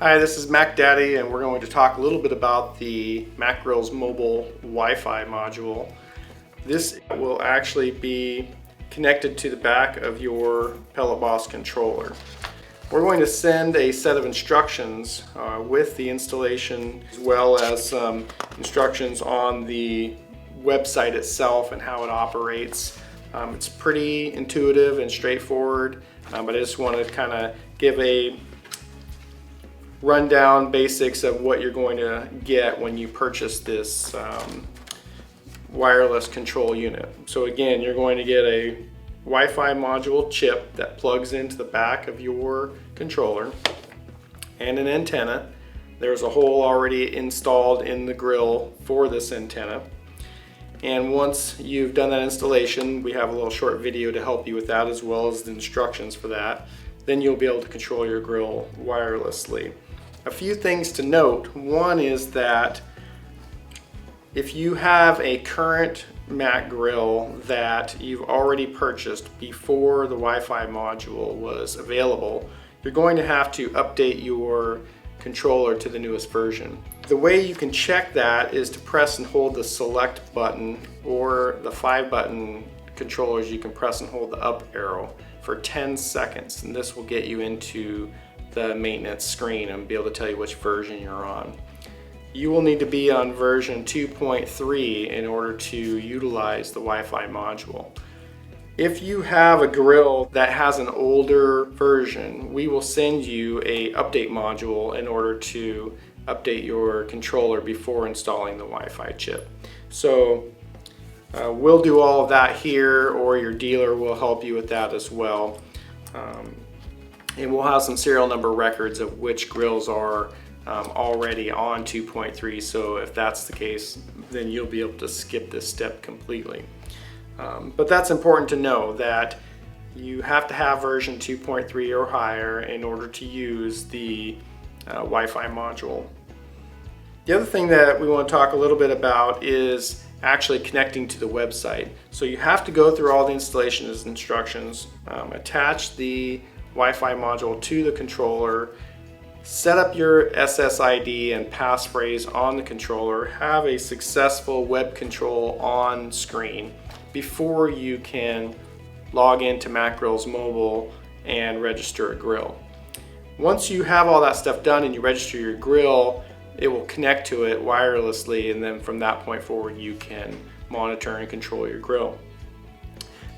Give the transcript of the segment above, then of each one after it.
Hi, this is Mac Daddy, and we're going to talk a little bit about the MAK Grills Mobile Wi-Fi module. This will actually be connected to the back of your Pellet Boss controller. We're going to send a set of instructions with the installation, as well as some instructions on the website itself and how it operates. It's pretty intuitive and straightforward, but I just want to kind of give a rundown basics of what you're going to get when you purchase this wireless control unit. So again, you're going to get a Wi-Fi module chip that plugs into the back of your controller and an antenna. There's a hole already installed in the grill for this antenna. And once you've done that installation, we have a little short video to help you with that, as well as the instructions for that. Then you'll be able to control your grill wirelessly. A few things to note. One is that if you have a current MAK grill that you've already purchased before the Wi-Fi module was available, you're going to have to update your controller to the newest version. The way you can check that is to press and hold the select button, or the 5-button controllers you can press and hold the up arrow for 10 seconds, and this will get you into the maintenance screen and be able to tell you which version you're on. You will need to be on version 2.3 in order to utilize the Wi-Fi module. If you have a grill that has an older version, we will send you a update module in order to update your controller before installing the Wi-Fi chip. So we'll do all of that here, or your dealer will help you with that as well. And we'll have some serial number records of which grills are already on 2.3, so if that's the case, then you'll be able to skip this step completely. But that's important to know, that you have to have version 2.3 or higher in order to use the Wi-Fi module. The other thing that we want to talk a little bit about is actually connecting to the website. So you have to go through all the installation instructions, attach the Wi-Fi module to the controller, set up your SSID and passphrase on the controller, have a successful web control on screen before you can log into MAK Grills Mobile and register a grill. Once you have all that stuff done and you register your grill, it will connect to it wirelessly, and then from that point forward you can monitor and control your grill.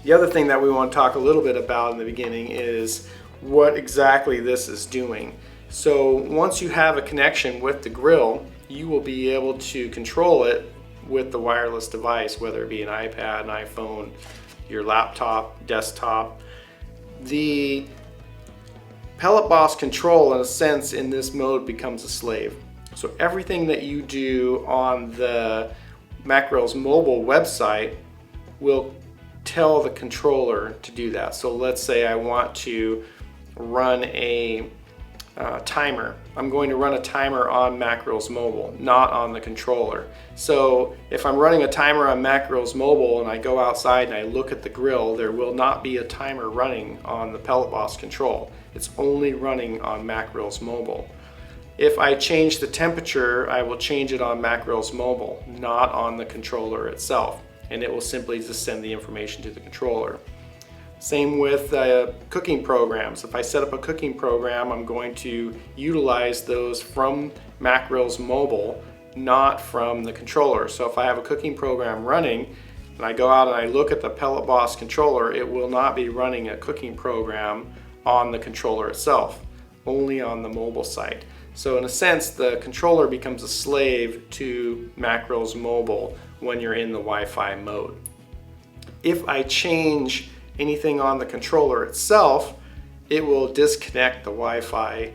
The other thing that we want to talk a little bit about in the beginning is what exactly this is doing. So once you have a connection with the grill, you will be able to control it with the wireless device, whether it be an iPad, an iPhone, your laptop, desktop. The Pellet Boss control, in a sense, in this mode becomes a slave. So everything that you do on the MAK Grills Mobile website will tell the controller to do that. So let's say I want to run a timer. I'm going to run a timer on MAK Grills Mobile, not on the controller. So if I'm running a timer on MAK Grills Mobile and I go outside and I look at the grill, there will not be a timer running on the Pellet Boss control. It's only running on MAK Grills Mobile. If I change the temperature, I will change it on MAK Grills Mobile, not on the controller itself, and it will simply just send the information to the controller. Same with cooking programs. If I set up a cooking program, I'm going to utilize those from MAK Grills Mobile, not from the controller. So if I have a cooking program running and I go out and I look at the Pellet Boss controller, it will not be running a cooking program on the controller itself, only on the mobile site. So in a sense, the controller becomes a slave to MAK Grills Mobile when you're in the Wi-Fi mode. If I change anything on the controller itself, it will disconnect the Wi-Fi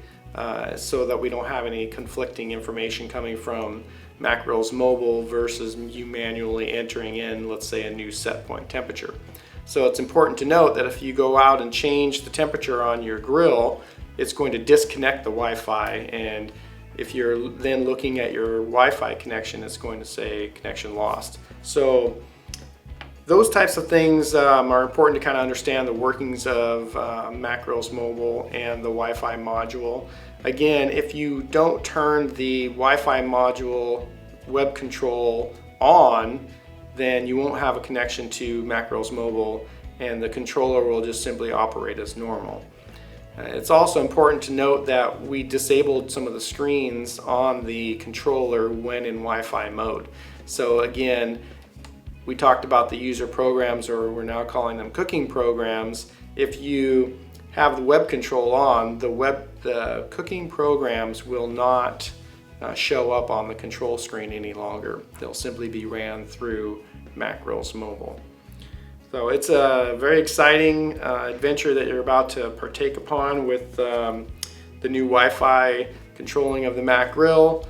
so that we don't have any conflicting information coming from MAK Grills Mobile versus you manually entering in, let's say, a new set point temperature. So it's important to note that if you go out and change the temperature on your grill, it's going to disconnect the Wi-Fi, and if you're then looking at your Wi-Fi connection, it's going to say connection lost. So those types of things are important to kind of understand the workings of MAK Grills Mobile and the Wi-Fi module. again, if you don't turn the Wi-Fi module web control on, then you won't have a connection to MAK Grills Mobile, and the controller will just simply operate as normal. It's also important to note that we disabled some of the screens on the controller when in Wi-Fi mode. So again, we talked about the user programs, or we're now calling them cooking programs. If you have the web control on, the cooking programs will not show up on the control screen any longer. They'll simply be ran through MAK Grills Mobile. So it's a very exciting adventure that you're about to partake upon with the new Wi-Fi controlling of the MAK Grill.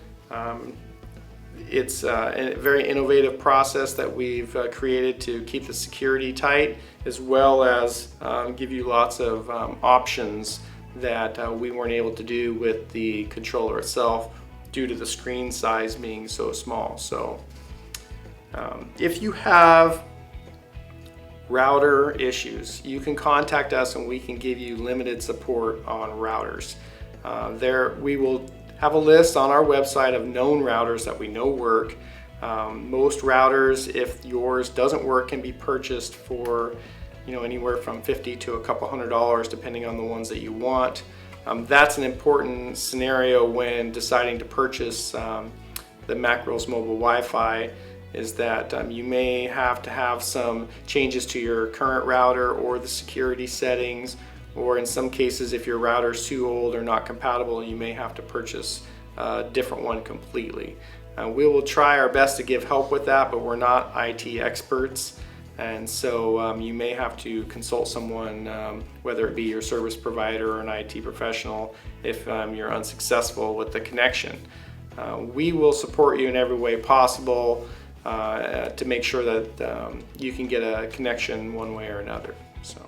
It's a very innovative process that we've created to keep the security tight, as well as give you lots of options that we weren't able to do with the controller itself due to the screen size being so small. So if you have router issues, you can contact us and we can give you limited support on routers. We will have a list on our website of known routers that we know work. Most routers, if yours doesn't work, can be purchased for anywhere from $50 to a couple $100 depending on the ones that you want. That's an important scenario when deciding to purchase the MAK Grills Mobile Wi-Fi, is that you may have to have some changes to your current router or the security settings, or in some cases if your router is too old or not compatible, you may have to purchase a different one completely. We will try our best to give help with that, but we're not IT experts, and so you may have to consult someone, whether it be your service provider or an IT professional, if you're unsuccessful with the connection. We will support you in every way possible to make sure that you can get a connection one way or another. So.